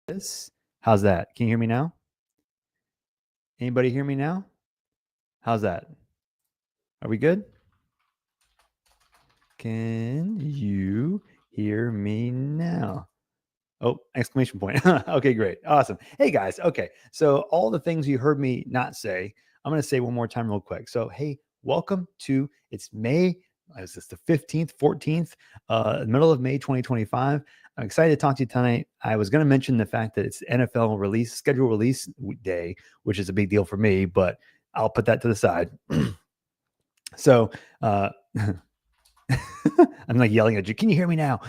this. How's that? Can you hear me now? Anybody hear me now? How's that? Are we good? Can you hear me now? Oh, exclamation point. Okay, great. Awesome. Hey guys. Okay. So all the things you heard me not say, I'm going to say one more time real quick. So, hey, welcome to it's May. Is this the 15th, 14th, middle of May 2025? I'm excited to talk to you tonight. I was going to mention the fact that it's NFL schedule release day, which is a big deal for me, but I'll put that to the side. So, I'm like yelling at you. Can you hear me now?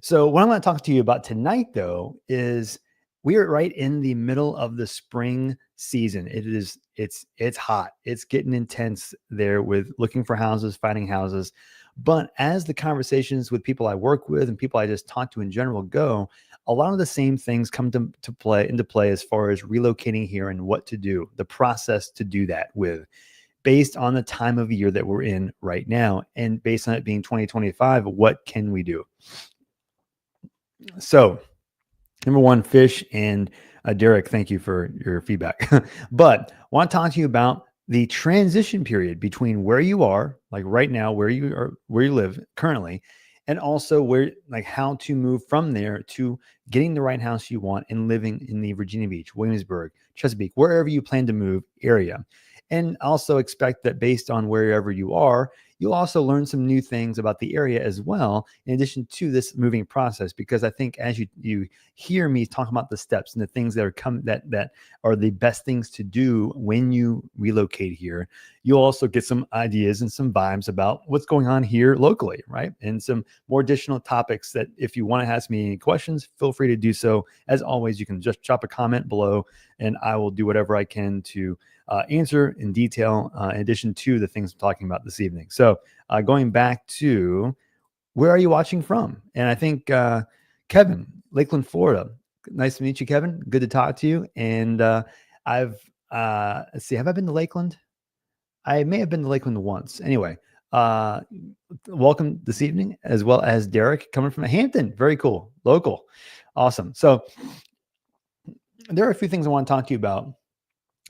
So what I'm going to talk to you about tonight, though, is we are right in the middle of the spring season. It's hot. It's getting intense there with looking for houses, finding houses. But as the conversations with people I work with and people I just talk to in general go, a lot of the same things come to play as far as relocating here and what to do, the process to do that with, based on the time of year that we're in right now. And based on it being 2025, what can we do? So, number one, Fish and Derek, thank you for your feedback. But I want to talk to you about the transition period between where you are, like right now, where you live currently, and also where, like, how to move from there to getting the right house you want and living in the Virginia Beach, Williamsburg, Chesapeake, wherever you plan to move area. And also expect that based on wherever you are, you'll also learn some new things about the area as well, in addition to this moving process. Because I think as you hear me talk about the steps and the things that are the best things to do when you relocate here, you'll also get some ideas and some vibes about what's going on here locally, right? And some more additional topics that if you want to ask me any questions, feel free to do so. As always, you can just drop a comment below and I will do whatever I can to answer in detail, in addition to the things I'm talking about this evening. So going back to where are you watching from? And I think Kevin, Lakeland, Florida. Nice to meet you, Kevin. Good to talk to you. And let's see, have I been to Lakeland? I may have been to Lakeland once. Anyway, welcome this evening, as well as Derek coming from Hampton. Very cool. Local. Awesome. So there are a few things I want to talk to you about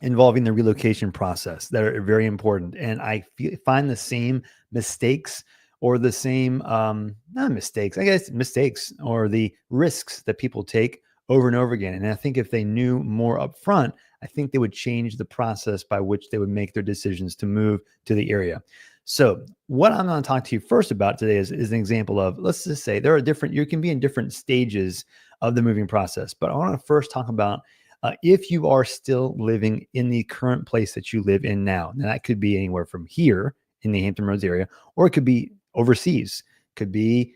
involving the relocation process that are very important. And I find the same mistakes or the same, not mistakes, I guess mistakes or the risks that people take over and over again. And I think if they knew more upfront, I think they would change the process by which they would make their decisions to move to the area. So what I'm going to talk to you first about today is an example of, let's just say there are you can be in different stages of the moving process. But I want to first talk about if you are still living in the current place that you live in now. Now, that could be anywhere from here in the Hampton Roads area, or it could be overseas. It could be,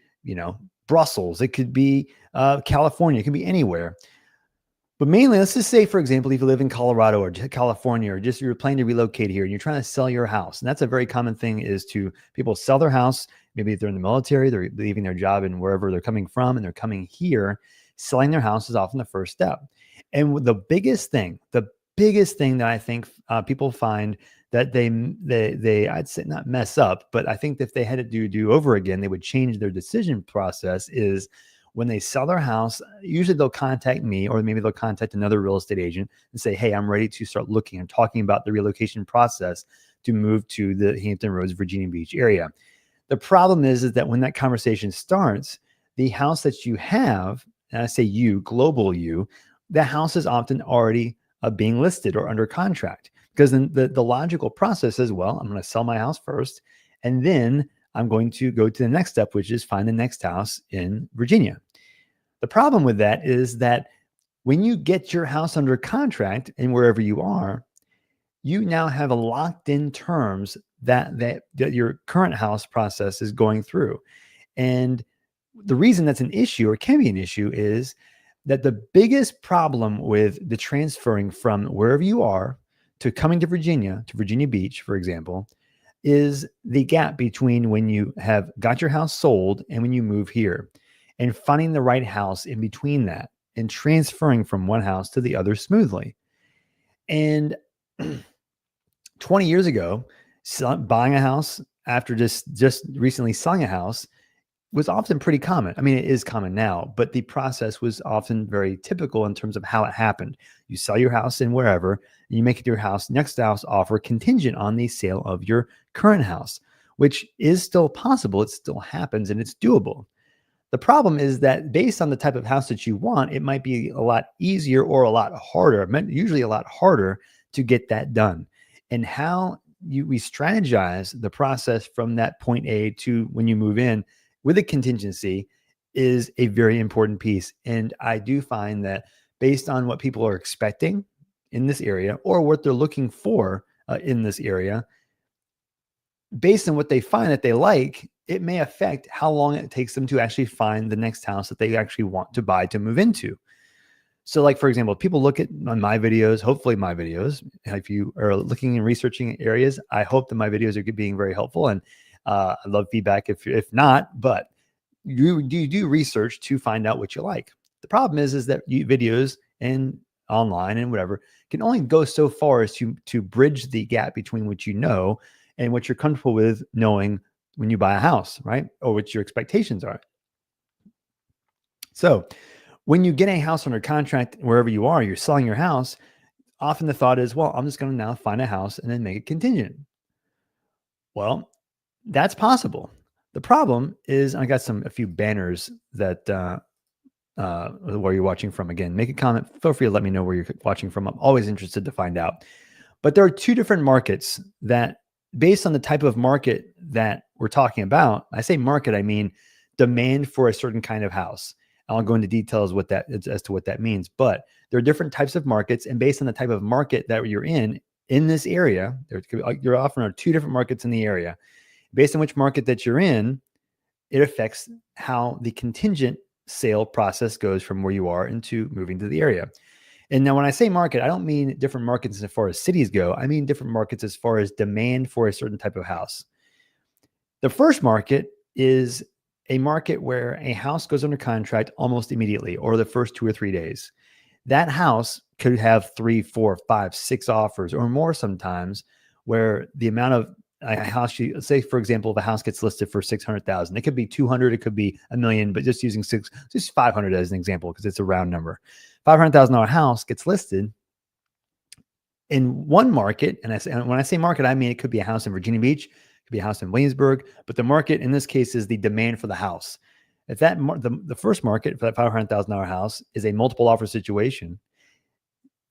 Brussels. It could be California. It could be anywhere. But mainly, let's just say, for example, if you live in Colorado or California, or just you're planning to relocate here and you're trying to sell your house. And that's a very common thing, is to people sell their house. Maybe if they're in the military, they're leaving their job and wherever they're coming from, and they're coming here. Selling their house is often the first step. And the biggest thing that I think people find that they I'd say not mess up, but I think if they had to do over again, they would change their decision process, is when they sell their house. Usually they'll contact me, or maybe they'll contact another real estate agent and say, hey, I'm ready to start looking and talking about the relocation process to move to the Hampton Roads, Virginia Beach area. The problem is that when that conversation starts, the house that you have, and I say you, global you, the house is often already being listed or under contract, because then the logical process is, well, I'm going to sell my house first, and then I'm going to go to the next step, which is find the next house in Virginia. The problem with that is that when you get your house under contract and wherever you are, you now have a locked in terms that your current house process is going through. And the reason that's an issue, or can be an issue, is that the biggest problem with the transferring from wherever you are to coming to Virginia Beach, for example, is the gap between when you have got your house sold and when you move here, and finding the right house in between that and transferring from one house to the other smoothly. And 20 years ago, buying a house after just recently selling a house, was often pretty common. I mean, it is common now, but the process was often very typical in terms of how it happened. You sell your house in wherever, you make it your house, next house offer contingent on the sale of your current house, which is still possible. It still happens and it's doable. The problem is that based on the type of house that you want, it might be a lot easier or a lot harder, usually a lot harder to get that done. And how we strategize the process from that point A to when you move in with a contingency is a very important piece. And I do find that based on what people are expecting in this area or what they're looking for in this area, based on what they find that they like, it may affect how long it takes them to actually find the next house that they actually want to buy to move into. So like, for example, people look at on my videos, hopefully my videos, if you are looking and researching areas, I hope that my videos are being very helpful. And I love feedback if not, but you do research to find out what you like. The problem is that videos and online and whatever can only go so far as to bridge the gap between what you know and what you're comfortable with knowing when you buy a house, right? Or what your expectations are. So when you get a house under contract, wherever you are, you're selling your house, often the thought is, well, I'm just going to now find a house and then make it contingent. Well, that's possible. The problem is, I got a few banners that where you're watching from. Again, make a comment. Feel free to let me know where you're watching from. I'm always interested to find out. But there are two different markets that, based on the type of market that we're talking about, I say market, I mean demand for a certain kind of house. I'll go into details as to what that means. But there are different types of markets, and based on the type of market that you're in this area, you're often two different markets in the area. Based on which market that you're in, it affects how the contingent sale process goes from where you are into moving to the area. And now when I say market, I don't mean different markets as far as cities go. I mean different markets as far as demand for a certain type of house. The first market is a market where a house goes under contract almost immediately or the first 2 or 3 days. That house could have 3, 4, 5, 6 offers or more sometimes, where the amount of a house, say, for example, if a house gets listed for 600,000, it could be 200, it could be a million, but just using just 500 as an example, because it's a round number. $500,000 house gets listed in one market. And when I say market, I mean, it could be a house in Virginia Beach, it could be a house in Williamsburg, but the market in this case is the demand for the house. If that the first market for that $500,000 house is a multiple offer situation,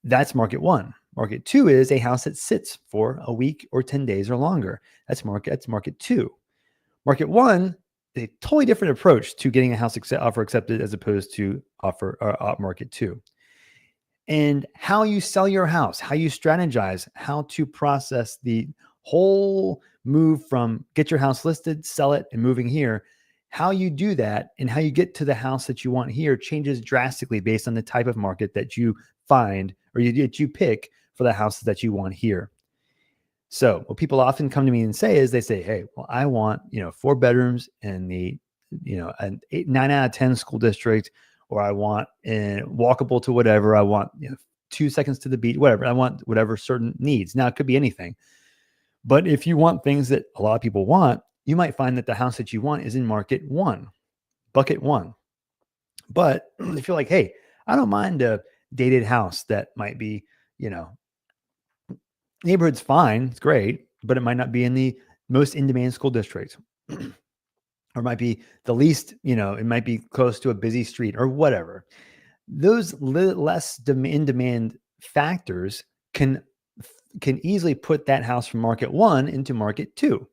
that's market one. Market two is a house that sits for a week or 10 days or longer. That's market two. Market one, a totally different approach to getting a house offer accepted as opposed to market two. And how you sell your house, how you strategize, how to process the whole move from get your house listed, sell it, and moving here. How you do that and how you get to the house that you want here changes drastically based on the type of market that you find or you pick for the house that you want here. So what people often come to me and say is they say, hey, well, I want, 4 bedrooms in the, an 9 out of 10 school district, or I want walkable to whatever. I want 2 seconds to the beach, whatever. I want whatever certain needs. Now it could be anything. But if you want things that a lot of people want, you might find that the house that you want is in market one, bucket one. But if you're like, hey, I don't mind a dated house that might be, neighborhood's fine, it's great, but it might not be in the most in-demand school district. Or might be the least, it might be close to a busy street or whatever. Those less in-demand factors can easily put that house from market one into market two.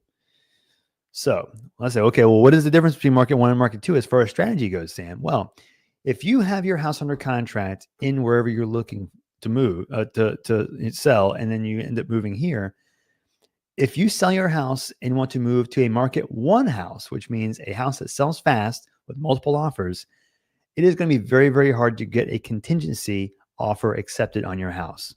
So let's say, okay, well, what is the difference between market one and market two as far as strategy goes, Sam? Well, if you have your house under contract in wherever you're looking to move, to sell, and then you end up moving here, if you sell your house and want to move to a market one house, which means a house that sells fast with multiple offers, it is going to be very, very hard to get a contingency offer accepted on your house.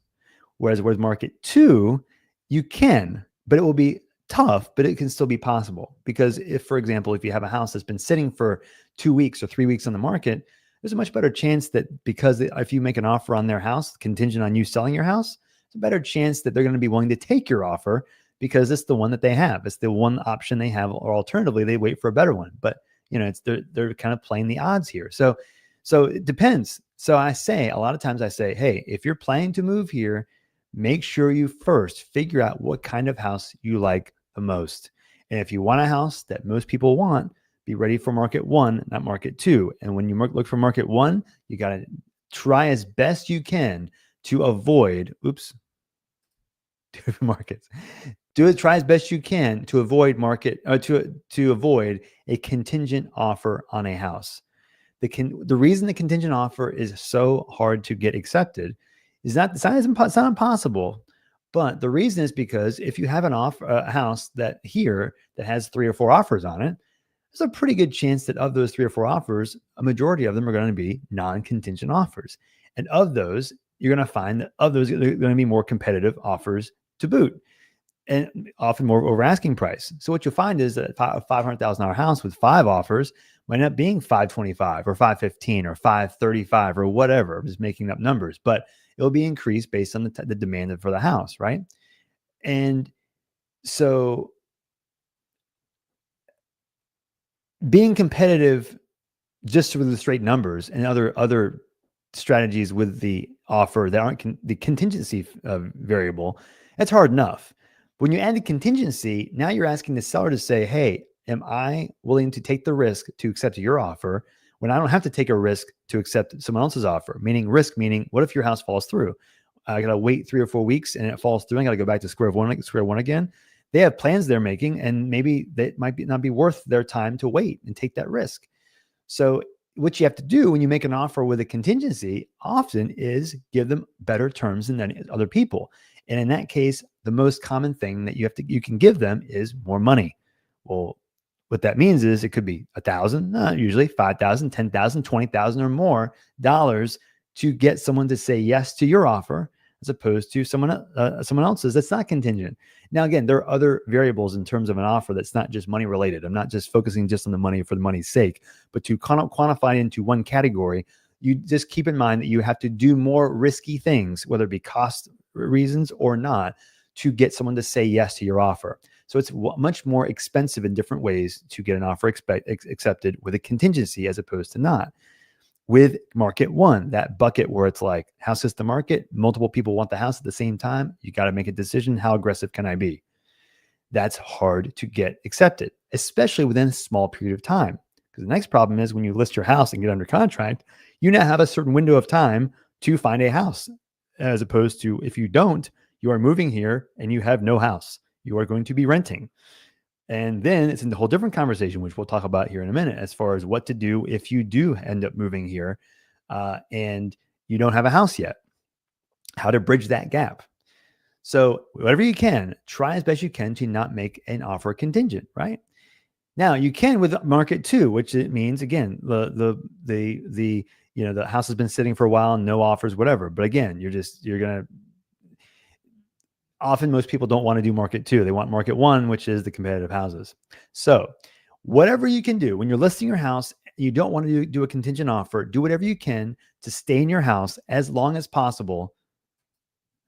Whereas with market two, you can, but it will be tough, but it can still be possible. Because if, for example, if you have a house that's been sitting for 2 weeks or 3 weeks on the market, there's a much better chance that because if you make an offer on their house contingent on you selling your house, it's a better chance that they're going to be willing to take your offer because it's the one that they have. It's the one option they have, or alternatively, they wait for a better one. But they're kind of playing the odds here. So it depends. So a lot of times I say, hey, if you're planning to move here, make sure you first figure out what kind of house you like the most. And if you want a house that most people want, be ready for market one, not market two. And when you look for market one, you got to try as best you can to avoid, markets. Try as best you can to avoid to avoid a contingent offer on a house. The reason the contingent offer is so hard to get accepted is it's not impossible, but the reason is because if you have a house that has 3 or 4 offers on it, there's a pretty good chance that of those 3 or 4 offers, a majority of them are going to be non-contingent offers. And of those, you're going to find that of those, they're going to be more competitive offers to boot, and often more over asking price. So what you'll find is that a $500,000 house with 5 offers might end up being 525 or 515 or 535 or whatever. I'm just making up numbers, but it'll be increased based on the demand for the house, right? And so being competitive just with the straight numbers and other strategies with the offer that aren't the contingency variable, that's hard enough. When you add the contingency, now you're asking the seller to say, hey, am I willing to take the risk to accept your offer when I don't have to take a risk to accept someone else's offer? Meaning, what if your house falls through? I got to wait 3 or 4 weeks and it falls through. I got to go back to square one again. They have plans they're making, and maybe that might not be worth their time to wait and take that risk. So what you have to do when you make an offer with a contingency often is give them better terms than other people. And in that case, the most common thing that you can give them is more money. Well, what that means is it could be $1,000, usually $5,000, $10,000, $20,000 or more dollars to get someone to say yes to your offer, as opposed to someone else's that's not contingent. Now, again, there are other variables in terms of an offer that's not just money related. I'm not just focusing just on the money for the money's sake, but to quantify it into one category, you just keep in mind that you have to do more risky things, whether it be cost reasons or not, to get someone to say yes to your offer. So it's much more expensive in different ways to get an offer accepted with a contingency as opposed to not. With market one, that bucket where it's like, house hits the market, multiple people want the house at the same time, you got to make a decision. How aggressive can I be? That's hard to get accepted, especially within a small period of time. Because the next problem is when you list your house and get under contract, you now have a certain window of time to find a house, as opposed to if you don't, you are moving here and you have no house. You are going to be renting. And then it's in a whole different conversation, which we'll talk about here in a minute, as far as what to do if you do end up moving here and you don't have a house yet, how to bridge that gap. So whatever you can, try as best you can to not make an offer contingent, right? Now you can with market two, which it means, again, the house has been sitting for a while and no offers, whatever. But again, often most people don't want to do market two. They want market one, which is the competitive houses. So whatever you can do when you're listing your house, you don't want to do a contingent offer, do whatever you can to stay in your house as long as possible.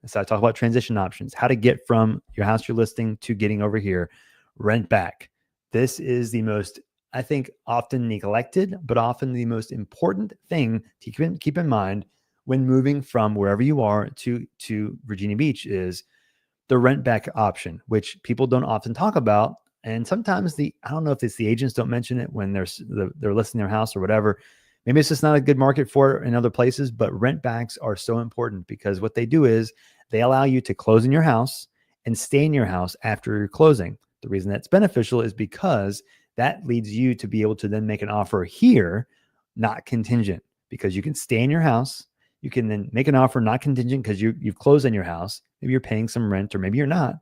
So I talk about transition options, how to get from your house you're listing to getting over here, rent back. This is the most, I think, often neglected, but often the most important thing to keep in mind when moving from wherever you are to Virginia Beach is the rent back option, which people don't often talk about. And sometimes I don't know if it's the agents don't mention it when they're listing their house or whatever. Maybe it's just not a good market for it in other places, but rent backs are so important because what they do is they allow you to close in your house and stay in your house after your closing. The reason that's beneficial is because that leads you to be able to then make an offer here, not contingent, because you can stay in your house. You can then make an offer not contingent because you've closed on your house. Maybe you're paying some rent or maybe you're not.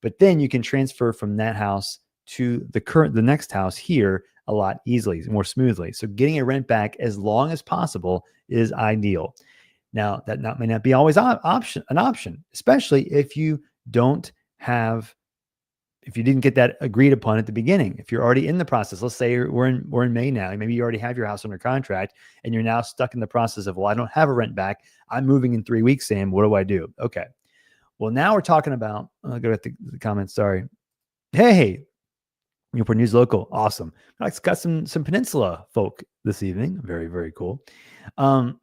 But then you can transfer from that house to the next house here a lot easily, more smoothly. So getting a rent back as long as possible is ideal. Now, that may not be always an option, especially if you didn't get that agreed upon at the beginning. If you're already in the process, let's say we're in May now, maybe you already have your house under contract and you're now stuck in the process of, well, I don't have a rent back. I'm moving in 3 weeks, Sam. What do I do? Okay. Well, now we're talking about, I'll go to the comments. Sorry. Hey, Newport News local. Awesome. I got some Peninsula folk this evening. Very, very cool. Um,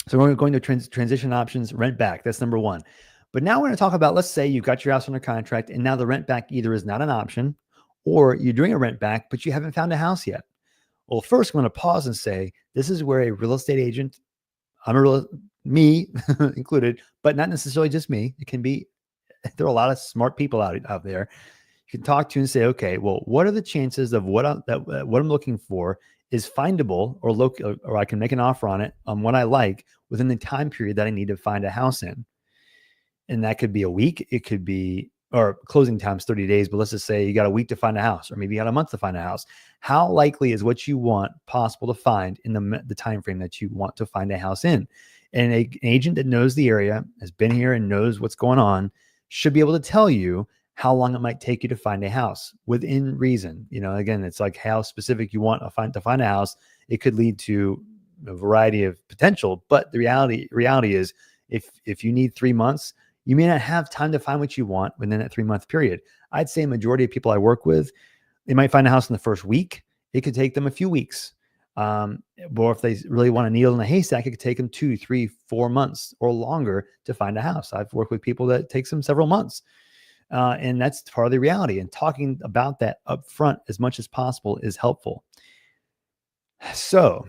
so we're going to transition options, rent back. That's number one. But now we're going to talk about, let's say you got your house under contract and now the rent back either is not an option or you're doing a rent back, but you haven't found a house yet. Well, first I'm going to pause and say, this is where a real estate agent, me included, but not necessarily just me. It can be, there are a lot of smart people out there you can talk to and say, okay, well, what are the chances of what I'm looking for is findable or I can make an offer on it on what I like within the time period that I need to find a house in. And that could be a week. It could be, or closing time's 30 days, but let's just say you got a week to find a house, or maybe you got a month to find a house. How likely is what you want possible to find in the time frame that you want to find a house in? And an agent that knows the area, has been here and knows what's going on, should be able to tell you how long it might take you to find a house within reason. Again, it's like how specific you want to find a house. It could lead to a variety of potential, but the reality is if you need 3 months, you may not have time to find what you want within that 3-month period. I'd say a majority of people I work with, they might find a house in the first week. It could take them a few weeks. Or if they really want a needle in a haystack, it could take them 2, 3, 4 months or longer to find a house. I've worked with people that it takes them several months. And that's part of the reality. And talking about that up front as much as possible is helpful. So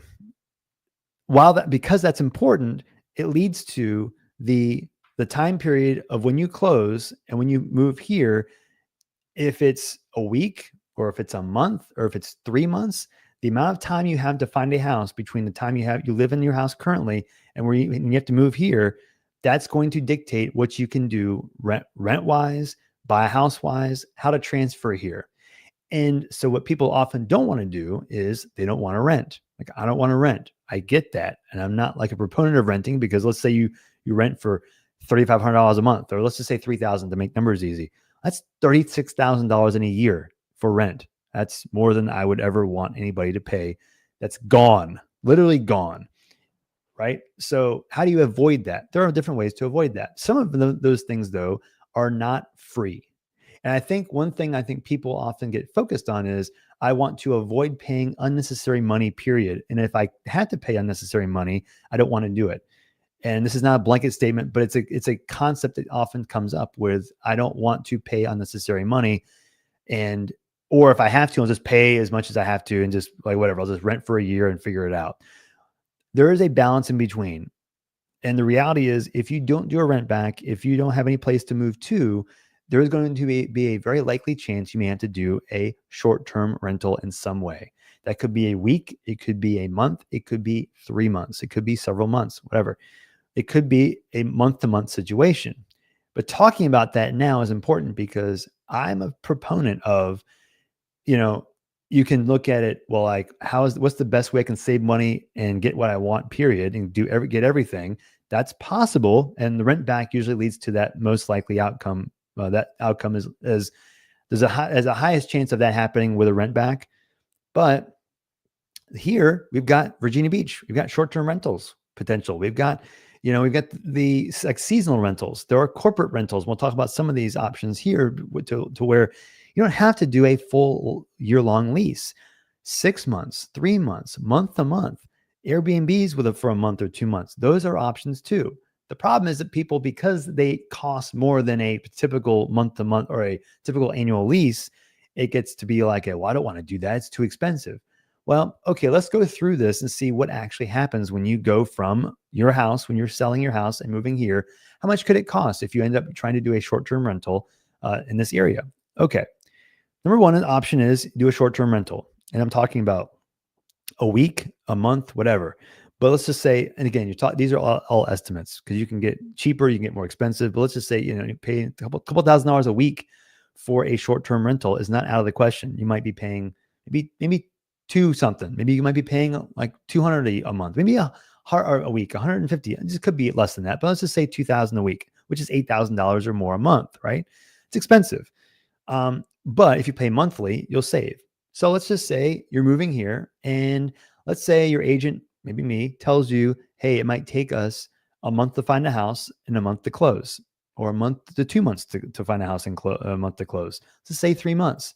because that's important, it leads to the time period of when you close and when you move here. If it's a week or if it's a month or if it's 3 months, the amount of time you have to find a house between the time you live in your house currently and where you have to move here, that's going to dictate what you can do rent wise, buy a house wise, how to transfer here. And so what people often don't want to do is they don't want to rent. Like, I don't want to rent. I get that. And I'm not like a proponent of renting, because let's say you rent for $3,500 a month, or let's just say $3,000 to make numbers easy. That's $36,000 in a year for rent. That's more than I would ever want anybody to pay. That's gone, literally gone. Right? So how do you avoid that? There are different ways to avoid that. Some of those things, though, are not free. And I think one thing people often get focused on is, I want to avoid paying unnecessary money, period. And if I had to pay unnecessary money, I don't want to do it. And this is not a blanket statement, but it's a concept that often comes up with, I don't want to pay unnecessary money. Or if I have to, I'll just pay as much as I have to and just like whatever, I'll just rent for a year and figure it out. There is a balance in between. And the reality is, if you don't do a rent back, if you don't have any place to move to, there is going to be a very likely chance you may have to do a short-term rental in some way. That could be a week, it could be a month, it could be 3 months, it could be several months, whatever. It could be a month-to-month situation. But talking about that now is important, because I'm a proponent of, you can look at it, well, like, what's the best way I can save money and get what I want, period, and get everything. That's possible. And the rent back usually leads to that most likely outcome. That outcome is there's a highest chance of that happening with a rent back. But here we've got Virginia Beach, we've got short-term rentals potential. We've got the like seasonal rentals. There are corporate rentals. We'll talk about some of these options here to where you don't have to do a full year-long lease. 6 months, 3 months, month to month, Airbnbs for a month or 2 months. Those are options too. The problem is that people, because they cost more than a typical month-to-month or a typical annual lease, it gets to be like, well, I don't want to do that. It's too expensive. Well, okay, let's go through this and see what actually happens when you go from your house, when you're selling your house and moving here. How much could it cost if you end up trying to do a short-term rental in this area? Okay. Number one option is do a short-term rental. And I'm talking about a week, a month, whatever. But let's just say, and again, these are all estimates, because you can get cheaper, you can get more expensive. But let's just say, you pay a couple $1,000 a week for a short-term rental is not out of the question. You might be paying maybe two something. Maybe you might be paying like $200 a month, maybe a week, 150. It just could be less than that. But let's just say $2,000 a week, which is $8,000 or more a month, right? It's expensive. But if you pay monthly, you'll save. So let's just say you're moving here, and let's say your agent, maybe me, tells you, hey, it might take us a month to find a house and a month to close, or a month to 2 months to find a house and a month to close. So say 3 months.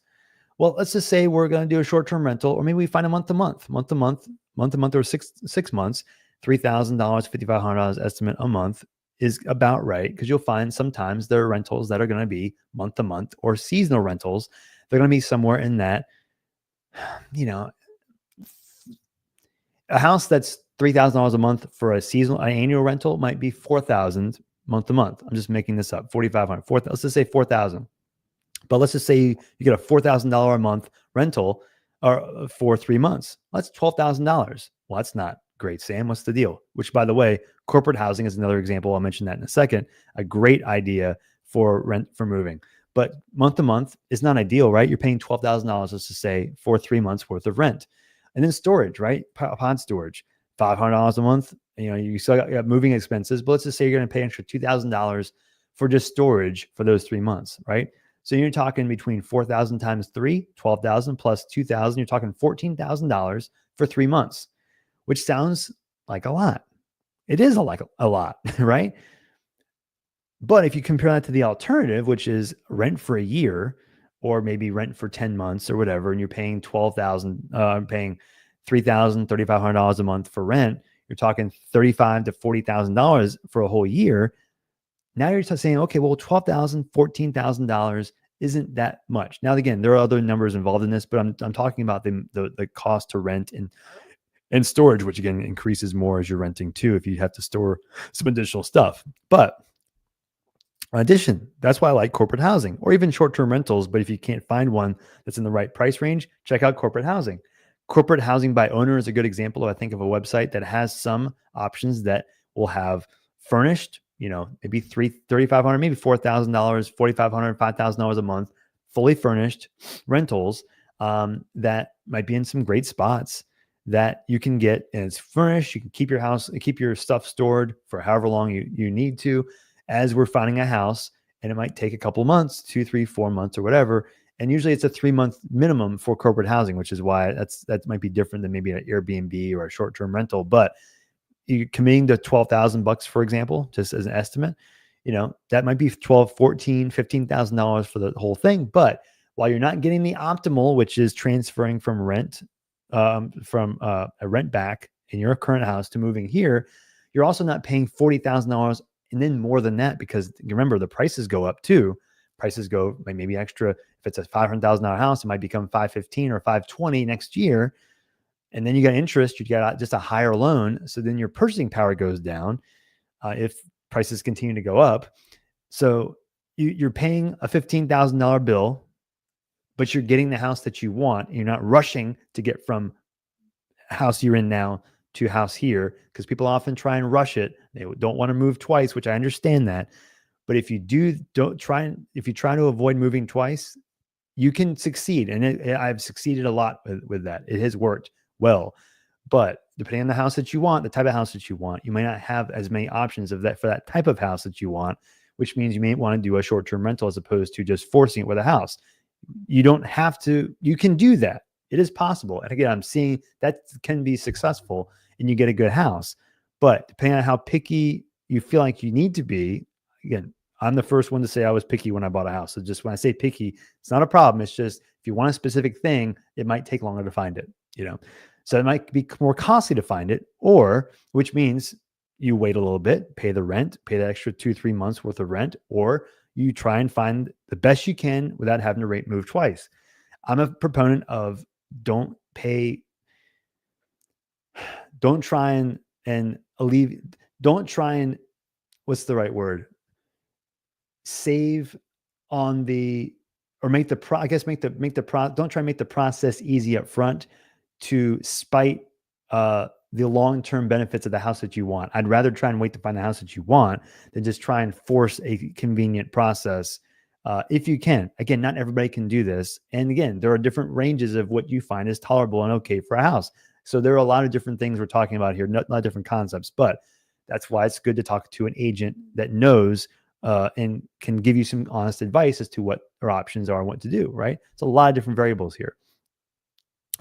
Well, let's just say we're going to do a short-term rental, or maybe we find a month-to-month, or six months, $3,000, $5,500 estimate a month is about right, because you'll find sometimes there are rentals that are going to be month-to-month or seasonal rentals. They're going to be somewhere in that, you know, a house that's $3,000 a month for an annual rental might be $4,000 month to month. I'm just making this up. 4,500. Let's just say 4,000. But let's just say you get a $4,000 a month rental or for 3 months. That's $12,000. Well, that's not great, Sam. What's the deal? Which, by the way, corporate housing is another example. I'll mention that in a second. A great idea for rent for moving. But month to month is not ideal, right? You're paying $12,000, let's just say, for 3 months worth of rent. And then storage, right? Pod storage, $500 a month. You still got moving expenses, but let's just say you're going to pay an extra $2,000 for just storage for those 3 months, right? So you're talking between 4,000 times 3, 12,000 plus 2,000. You're talking $14,000 for 3 months, which sounds like a lot. It is like a lot, right? But if you compare that to the alternative, which is rent for a year, or maybe rent for 10 months or whatever, and you're paying paying $3,000, $3,500 a month for rent, you're talking $35,000 to $40,000 for a whole year. Now you're saying, okay, well, $12,000, $14,000 isn't that much. Now, again, there are other numbers involved in this, but I'm talking about the cost to rent and storage, which again increases more as you're renting too, if you have to store some additional stuff. But in addition, that's why I like corporate housing or even short-term rentals. But if you can't find one that's in the right price range, check out corporate housing. Corporate housing by owner is a good example, I think, of a website that has some options that will have furnished, maybe $3,500, maybe $4,000, $4,500, $5,000 a month, fully furnished rentals that might be in some great spots that you can get, and it's furnished. You can keep your stuff stored for however long you need to, as we're finding a house, and it might take a couple months, 2, 3, 4 months or whatever. And usually it's a 3-month minimum for corporate housing, which is why that might be different than maybe an Airbnb or a short-term rental. But you committing to $12,000, for example, just as an estimate, that might be $12,000, $14,000, $15,000 for the whole thing. But while you're not getting the optimal, which is transferring from a rent back in your current house to moving here, you're also not paying $40,000 and then more than that, because remember, the prices go up too. Prices go like maybe extra. If it's a $500,000 house, it might become $515,000 or $520,000 next year. And then you got interest, you got just a higher loan. So then your purchasing power goes down if prices continue to go up. So you're paying a $15,000 bill, but you're getting the house that you want. You're not rushing to get from house you're in now to house here, because people often try and rush it. They don't want to move twice, which I understand that. But if you try to avoid moving twice, you can succeed. And I've succeeded a lot with that. It has worked well. But depending on the house that you want, the type of house that you want, you may not have as many options for that type of house that you want, which means you may want to do a short-term rental as opposed to just forcing it with a house. You don't have to. You can do that. It is possible. And again, I'm seeing that can be successful and you get a good house. But depending on how picky you feel like you need to be, again, I'm the first one to say I was picky when I bought a house. So just when I say picky, it's not a problem. It's just if you want a specific thing, it might take longer to find it, So it might be more costly to find it, which means you wait a little bit, pay the rent, pay the extra 2-3 months worth of rent, or you try and find the best you can without having to move twice. I'm a proponent of don't try and what's the right word? Save on don't try and make the process easy up front to spite the long-term benefits of the house that you want. I'd rather try and wait to find the house that you want than just try and force a convenient process. If you can. Again, not everybody can do this. And again, there are different ranges of what you find is tolerable and okay for a house. So there are a lot of different things we're talking about here, not different concepts, but that's why it's good to talk to an agent that knows and can give you some honest advice as to what their options are and what to do, right? It's a lot of different variables here.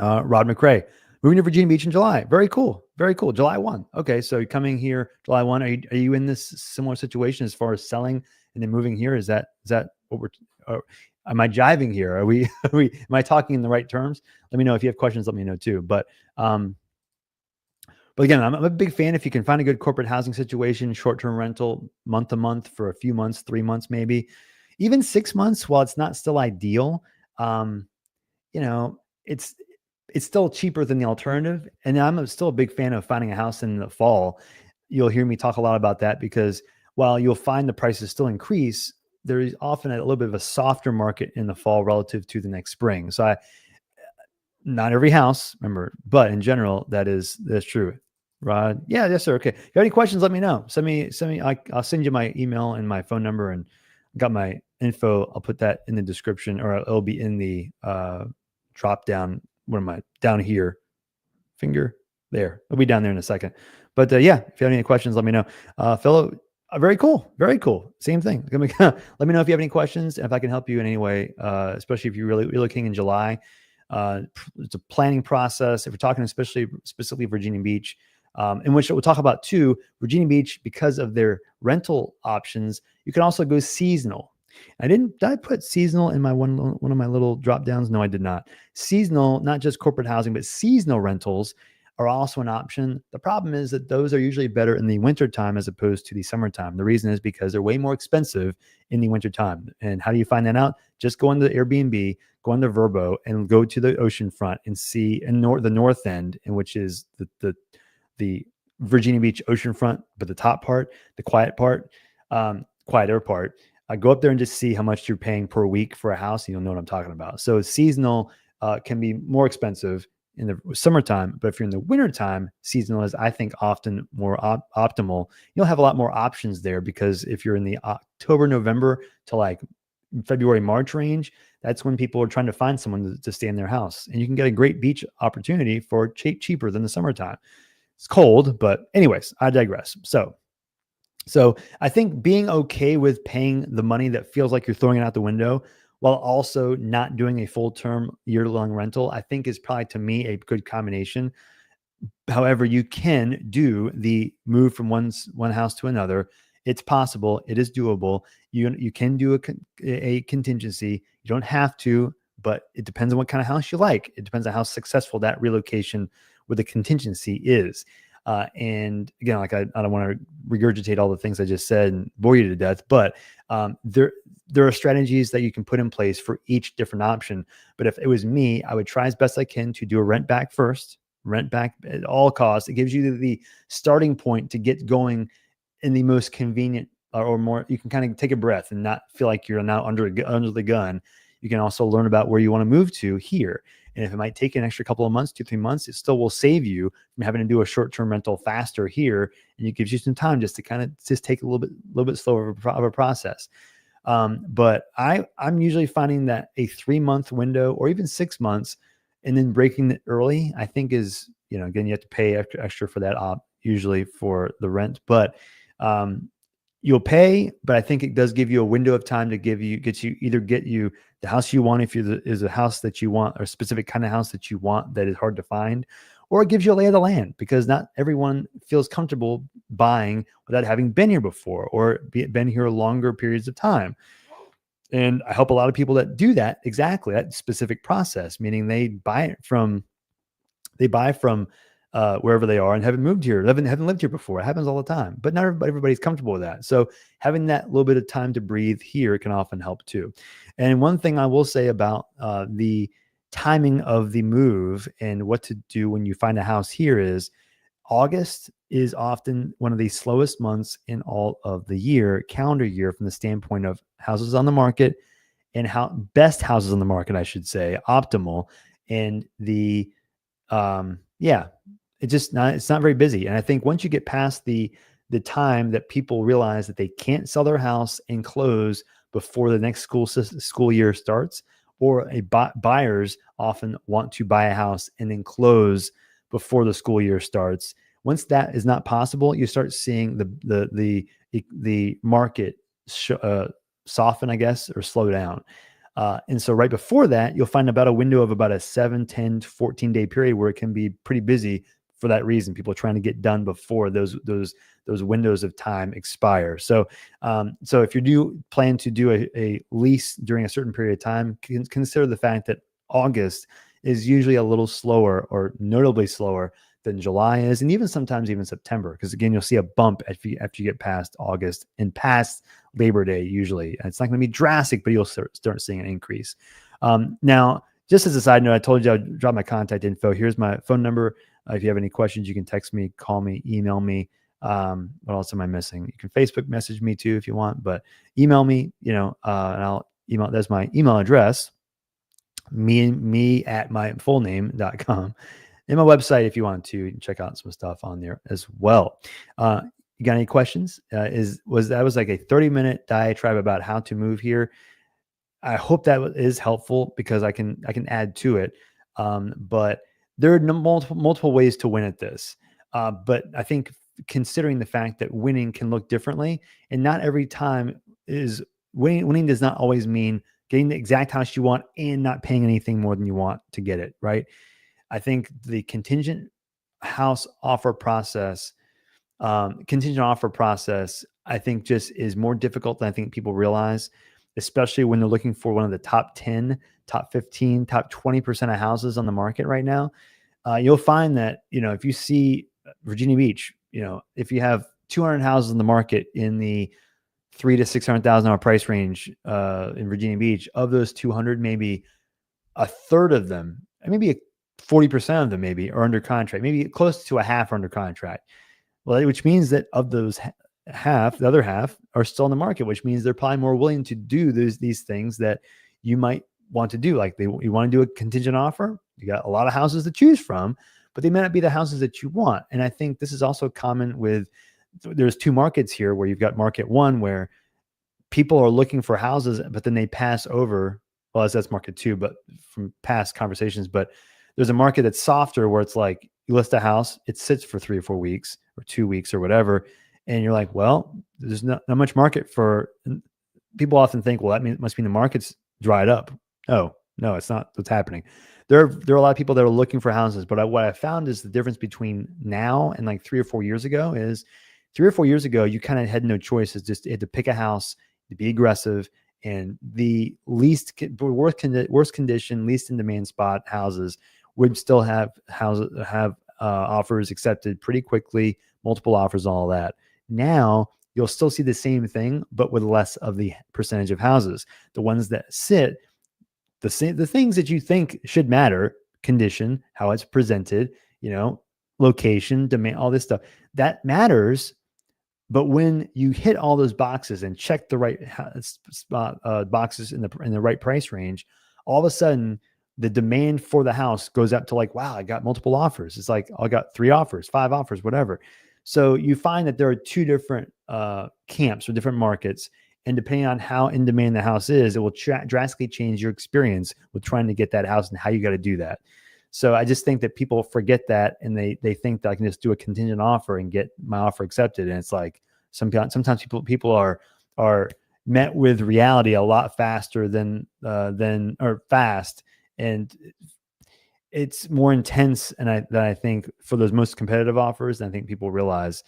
Rod McRae, moving to Virginia Beach in July. Very cool. Very cool. July 1. Okay. So you're coming here July 1. Are you in this similar situation as far as selling and then moving here? Is that what am I jiving here? Am I talking in the right terms? Let me know if you have questions. Let me know too. But again, I'm a big fan if you can find a good corporate housing situation, short-term rental, month to month for a few months, 3 months, maybe even 6 months. While it's not still ideal, um, you know, it's still cheaper than the alternative. And still a big fan of finding a house in the fall. You'll hear me talk a lot about that because while you'll find the prices still increase, there is often a little bit of a softer market in the fall relative to the next spring. So not every house, remember, but in general, that's true. Rod, yeah, yes, sir. Okay, if you have any questions, let me know. Send me. I'll send you my email and my phone number, and got my info. I'll put that in the description, or it'll be in the drop down. Where am I? Down here, finger there. It'll be down there in a second. But yeah, if you have any questions, let me know. Philip, very cool, very cool. Same thing. Let me know if you have any questions and if I can help you in any way, especially if you're looking in July. It's a planning process. If we're talking specifically Virginia Beach, in which we'll talk about too, Virginia Beach, because of their rental options, you can also go seasonal. Did I put seasonal in my one of my little drop downs? No, I did not. Seasonal, not just corporate housing, but seasonal rentals are also an option. The problem is that those are usually better in the wintertime as opposed to the summertime. The reason is because they're way more expensive in the wintertime. And how do you find that out? Just go into Airbnb, go into Verbo, and go to the ocean front and see the north end, in which is the Virginia Beach oceanfront, but the top part, the quieter part. Go up there and just see how much you're paying per week for a house, and you'll know what I'm talking about. So seasonal can be more expensive in the summertime, but if you're in the wintertime, seasonal is, I think, often more optimal. You'll have a lot more options there because if you're in the October, November to like February, March range, that's when people are trying to find someone to stay in their house. And you can get a great beach opportunity for cheaper than the summertime. It's cold, but anyways, I digress. So I think being okay with paying the money that feels like you're throwing it out the window while also not doing a full-term year-long rental, I think is probably, to me, a good combination. However, you can do the move from one house to another. It's possible. It is doable. You can do a contingency. You don't have to, but it depends on what kind of house you like. It depends on how successful that relocation with a contingency is. And again, like I don't want to regurgitate all the things I just said and bore you to death, but there are strategies that you can put in place for each different option. But if it was me, I would try as best I can to do a rent back first, rent back at all costs. It gives you the starting point to get going in the most convenient or more, you can kind of take a breath and not feel like you're now under the gun. You can also learn about where you want to move to here. And if it might take an extra couple of months, 2-3 months, it still will save you from having to do a short-term rental faster here. And it gives you some time just to kind of just take a little bit slower of a process. But I'm usually finding that a 3-month window or even 6 months and then breaking it early, I think is, again, you have to pay extra for that usually for the rent, but you'll pay, but I think it does give you a window of time to get you the house you want, if is a house that you want, or a specific kind of house that you want that is hard to find, or it gives you a lay of the land, because not everyone feels comfortable buying without having been here before or been here longer periods of time. And I help a lot of people that do that, exactly that specific process, meaning they buy from wherever they are and haven't moved here, haven't lived here before. It happens all the time, but not everybody's comfortable with that. So having that little bit of time to breathe here can often help too. And one thing I will say about the timing of the move and what to do when you find a house here is August is often one of the slowest months in all of the year, calendar year, from the standpoint of houses on the market and best houses on the market, I should say, optimal. And it's not very busy. And I think once you get past the time that people realize that they can't sell their house and close before the next school year starts, or buyers often want to buy a house and then close before the school year starts. Once that is not possible, you start seeing the market soften, I guess, or slow down. And so right before that, you'll find about a window of about a 7, 10, 14 day period where it can be pretty busy for that reason. People are trying to get done before those windows of time expire. So so if you do plan to do a lease during a certain period of time, consider the fact that August is usually a little slower, or notably slower than July is, and even sometimes even September, because again, you'll see a bump after you get past August and past Labor Day. Usually it's not going to be drastic, but you'll start seeing an increase. Now, just as a side note, I told you I'd drop my contact info. Here's my phone number. If you have any questions, you can text me, call me, email me. What else am I missing? You can Facebook message me too if you want, but email me, and I'll email. That's my email address, me at my full name.com. And my website, if you want to, you can check out some stuff on there as well. You got any questions? That was like a 30-minute diatribe about how to move here. I hope that is helpful, because I can add to it. But there are multiple ways to win at this. But I think considering the fact that winning can look differently, and not every time is winning does not always mean getting the exact house you want and not paying anything more than you want to get it, right? I think the contingent offer process, I think just is more difficult than I think people realize, especially when they're looking for one of the top 10, top 15, top 20% of houses on the market right now. You'll find that, if you see Virginia Beach, if you have 200 houses in the market in the $300,000 to $600,000 price range in Virginia Beach, of those 200, maybe a third of them, maybe 40% of them maybe are under contract, maybe close to a half are under contract. Well, which means that of those half, the other half are still in the market, which means they're probably more willing to do these things that you might want to do. Like you want to do a contingent offer. You got a lot of houses to choose from, but they may not be the houses that you want. And I think this is also common with, there's two markets here, where you've got market one, where people are looking for houses, but then they pass over. Well, that's market two, but from past conversations, but there's a market that's softer, where it's like you list a house, it sits for 3 or 4 weeks or 2 weeks or whatever. And you're like, well, there's not much market for. People often think, well, must mean the market's dried up. Oh, no, it's not what's happening. There are a lot of people that are looking for houses, but what I found is the difference between now and like 3 or 4 years ago is 3 or 4 years ago, you kind of had no choice. It's just, you had to pick a house, to be aggressive, and the worst condition, least in demand spot houses would still have offers accepted pretty quickly, multiple offers, all that. Now you'll still see the same thing, but with less of the percentage of houses. The ones that sit, the things that you think should matter, condition, how it's presented, location, demand, all this stuff, that matters. But when you hit all those boxes and check the right boxes in the right price range, all of a sudden the demand for the house goes up to like, wow, I got multiple offers. It's like, I got 3 offers, 5 offers, whatever. So you find that there are 2 different camps or different markets. And depending on how in demand the house is, it will drastically change your experience with trying to get that house and how you got to do that. So I just think that people forget that, and they think that I can just do a contingent offer and get my offer accepted. And it's like, sometimes people are met with reality a lot faster than fast. And it's more intense, and I think for those most competitive offers, I think people realize,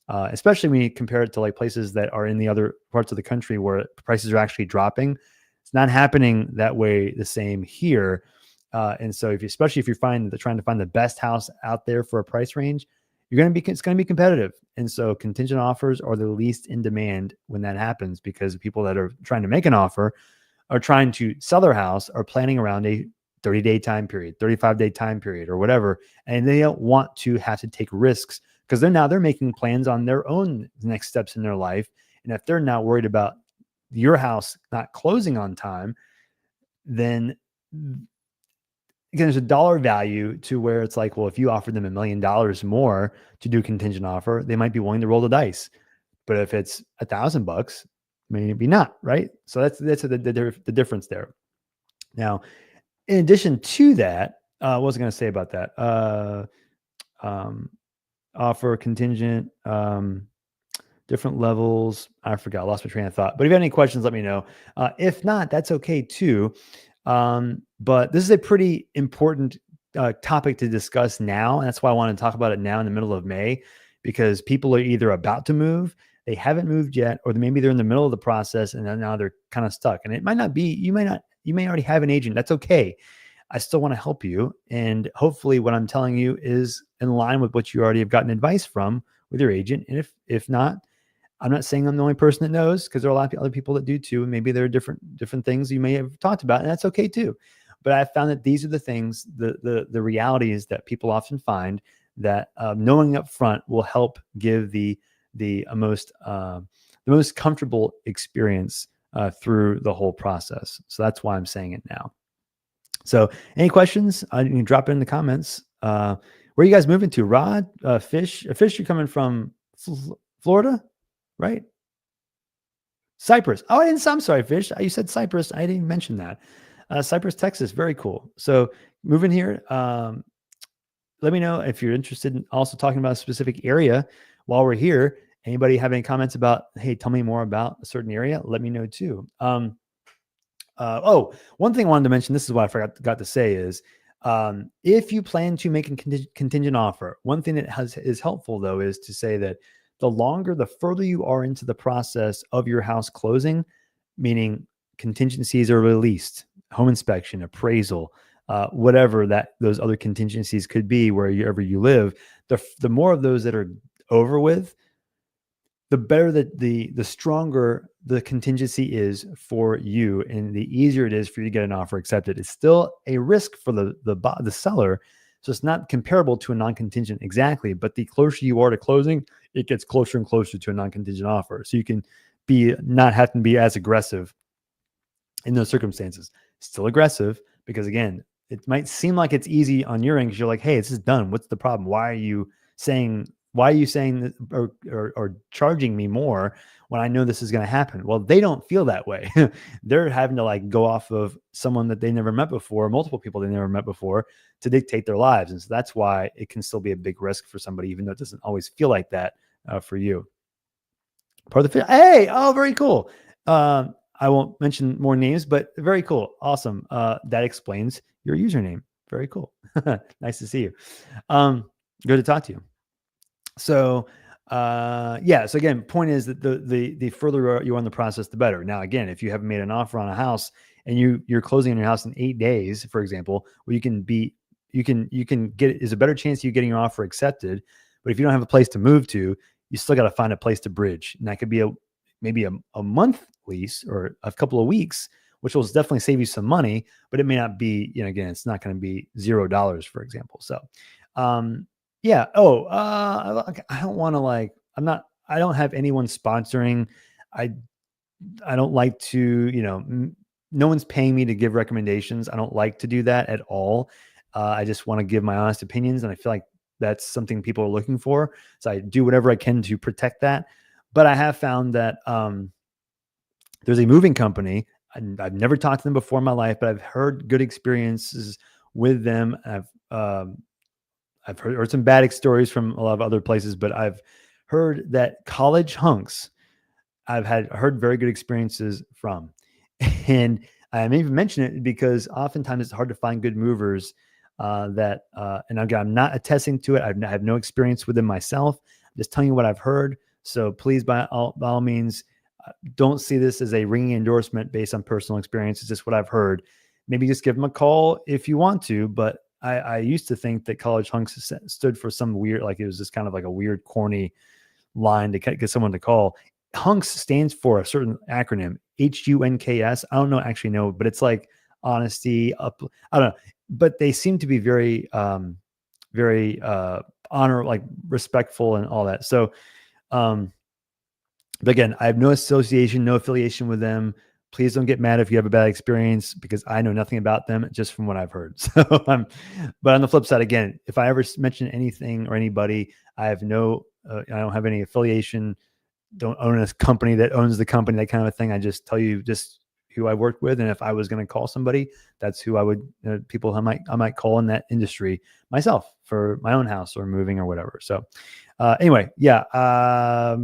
especially when you compare it to like places that are in the other parts of the country where prices are actually dropping. It's not happening that way the same here. And so especially if you're trying to find the best house out there for a price range, it's going to be competitive. And so contingent offers are the least in demand when that happens, because people that are trying to make an offer are trying to sell their house, are planning around a 30-day time period, 35-day time period, or whatever. And they don't want to have to take risks, because they're making plans on their own next steps in their life. And if they're not worried about your house not closing on time, then again, there's a dollar value to where it's like, well, if you offer them $1 million more to do a contingent offer, they might be willing to roll the dice. But if it's $1,000, maybe not, right? So that's the difference there. Now, in addition to that, what was I going to say about that? Offer, contingent, different levels. I forgot. I lost my train of thought. But if you have any questions, let me know. If not, that's okay too. But this is a pretty important topic to discuss now. And that's why I want to talk about it now in the middle of May, because people are either about to move, they haven't moved yet, or maybe they're in the middle of the process and now they're kind of stuck. And it might not be, you may already have an agent. That's okay. I still want to help you. And hopefully what I'm telling you is in line with what you already have gotten advice from with your agent. And if not, I'm not saying I'm the only person that knows, because there are a lot of other people that do too. And maybe there are different things you may have talked about, and that's okay too. But I found that these are the things, the realities that people often find that knowing up front will help give the most comfortable experience through the whole process. So that's why I'm saying it now. So any questions? You can drop it in the comments. Where are you guys moving to? Rod, Fish, you're coming from Florida, right? Cyprus. Oh, I'm sorry, Fish. You said Cyprus. I didn't mention that. Cyprus, Texas. Very cool. So moving here, let me know if you're interested in also talking about a specific area while we're here. Anybody have any comments about, hey, tell me more about a certain area? Let me know too. One thing I wanted to mention, this is what I forgot to say is, if you plan to make a contingent offer, one thing that is helpful though, is to say that the further you are into the process of your house closing, meaning contingencies are released, home inspection, appraisal, whatever those other contingencies could be wherever you live, the more of those that are over with, the better the stronger the contingency is for you, and the easier it is for you to get an offer accepted. It's still a risk for the seller, so it's not comparable to a non-contingent exactly. But the closer you are to closing, it gets closer and closer to a non-contingent offer. So you can not have to be as aggressive in those circumstances. Still aggressive, because again, it might seem like it's easy on your end because you're like, hey, this is done. What's the problem? Why are you saying or charging me more when I know this is going to happen? Well, they don't feel that way. They're having to like go off of someone that they never met before, multiple people they never met before, to dictate their lives. And so that's why it can still be a big risk for somebody, even though it doesn't always feel like that for you. Part of the hey, oh, very cool. I won't mention more names, but very cool. Awesome. That explains your username. Very cool. Nice to see you. Good to talk to you. So, so again, point is that the further you are in the process, the better. Now, again, if you haven't made an offer on a house and you're closing on your house in 8 days, for example, well, you can get, is a better chance of you getting your offer accepted. But if you don't have a place to move to, you still got to find a place to bridge. And that could be maybe a month lease or a couple of weeks, which will definitely save you some money, but it may not be, again, it's not going to be $0, for example. So, yeah. Oh, I don't want to I don't have anyone sponsoring. I don't like to, no one's paying me to give recommendations. I don't like to do that at all. I just want to give my honest opinions. And I feel like that's something people are looking for. So I do whatever I can to protect that. But I have found that there's a moving company. I've never talked to them before in my life, but I've heard good experiences with them. I've heard some bad stories from a lot of other places, but I've heard that college hunks I've heard very good experiences from. And I may even mention it because oftentimes it's hard to find good movers and again, I'm not attesting to it. I have no experience with them myself. I'm just telling you what I've heard. So please, by all means, don't see this as a ringing endorsement based on personal experience. It's just what I've heard. Maybe just give them a call if you want to. But I used to think that college hunks stood for some weird, like it was just kind of like a weird, corny line to get someone to call. Hunks stands for a certain acronym, HUNKS. I don't actually know, but it's like honesty. I don't know, but they seem to be very, very honor, like respectful and all that. So, but again, I have no association, no affiliation with them. Please don't get mad if you have a bad experience, because I know nothing about them just from what I've heard. So but on the flip side, again, if I ever mention anything or anybody, I don't have any affiliation, don't own a company that owns the company, that kind of a thing. I just tell you just who I worked with. And if I was going to call somebody, that's who I would, people I might call in that industry myself for my own house or moving or whatever. So anyway, yeah, I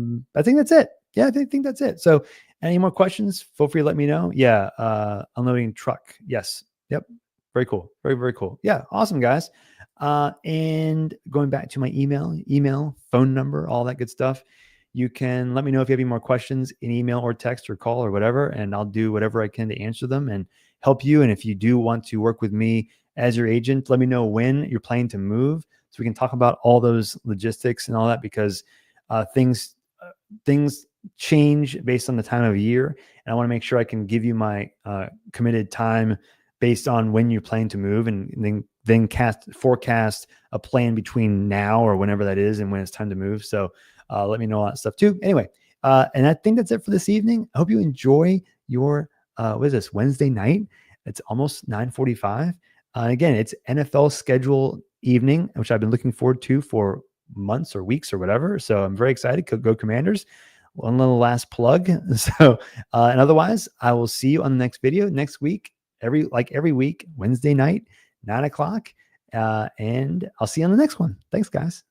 think that's it. Yeah, I think that's it. So any more questions, feel free to let me know. Yeah. Unloading truck. Yes. Yep. Very cool. Very, very cool. Yeah. Awesome, guys. And going back to my email, phone number, all that good stuff. You can let me know if you have any more questions in email or text or call or whatever, and I'll do whatever I can to answer them and help you. And if you do want to work with me as your agent, let me know when you're planning to move so we can talk about all those logistics and all that, because things change based on the time of year, and I want to make sure I can give you my committed time based on when you're planning to move, and then forecast a plan between now or whenever that is and when it's time to move. So let me know all that stuff too. Anyway, and I think that's it for this evening. I hope you enjoy your what is this, Wednesday night? It's almost 9:45. Again, it's NFL schedule evening, which I've been looking forward to for months or weeks or whatever. So I'm very excited. Go Commanders. One little last plug. So, and otherwise, I will see you on the next video next week, every week, Wednesday night, 9 o'clock. And I'll see you on the next one. Thanks, guys.